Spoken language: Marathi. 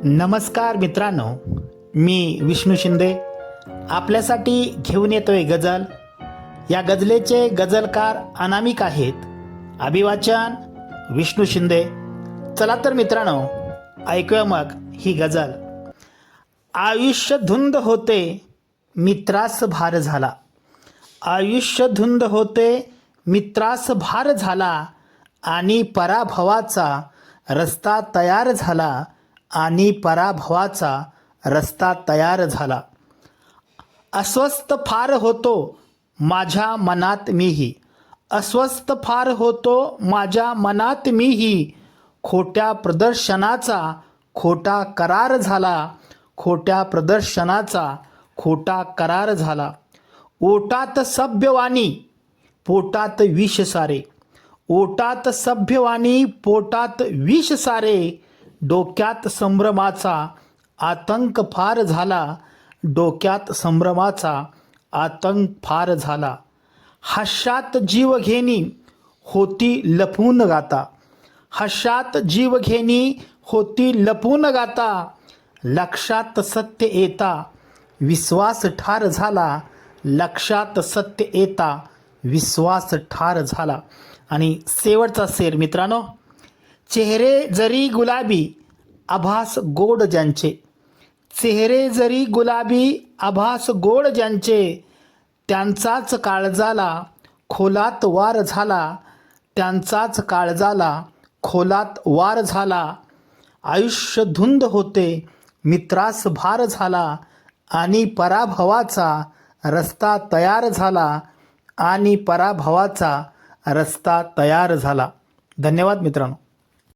नमस्कार मित्रांनो, मी विष्णू शिंदे आपल्यासाठी घेऊन येतोय गझल. या गझलेचे गझलकार अनामिक आहेत. अभिवाचन विष्णू शिंदे. चला तर मित्रांनो, ऐकूया मग ही गझल. आयुष्य धुंद होते मित्रास भार झाला. आयुष्य धुंद होते मित्रास भार झाला, आणि पराभवाचा रस्ता तयार झाला. आणि पराभवाचा रस्ता तयार झाला. अस्वस्थ फार होतो माझ्या मनात मीही. अस्वस्थ फार होतो माझ्या मनात मीही. खोट्या प्रदर्शनाचा खोटा करार झाला. खोट्या प्रदर्शनाचा खोटा करार झाला. ओटात सभ्यवाणी पोटात विष सारे. ओटात सभ्यवाणी पोटात विष सारे. डोक्यात संभ्रमाचा आतंक फार झाला. डोक्यात संभ्रमाचा आतंक फार झाला. हास्यात जीव घेणी होती लपून गाता. हास्यात जीव घेणी होती लपून गाता. लक्षात सत्य येता विश्वास ठार झाला. लक्षात सत्य येता विश्वास ठार झाला. आणि शेवटचा शेर मित्रांनो. चेहरे जरी गुलाबी आभास गोड ज्यांचे. चेहरे जरी गुलाबी आभास गोड ज्यांचे. त्यांचाच काळजाला खोलात वार झाला. त्यांचाच काळजाला खोलात वार झाला. आयुष्य धुंद होते मित्रास भार झाला. आणि पराभवाचा रस्ता तयार झाला. आणि पराभवाचा रस्ता तयार झाला. धन्यवाद मित्रांनो.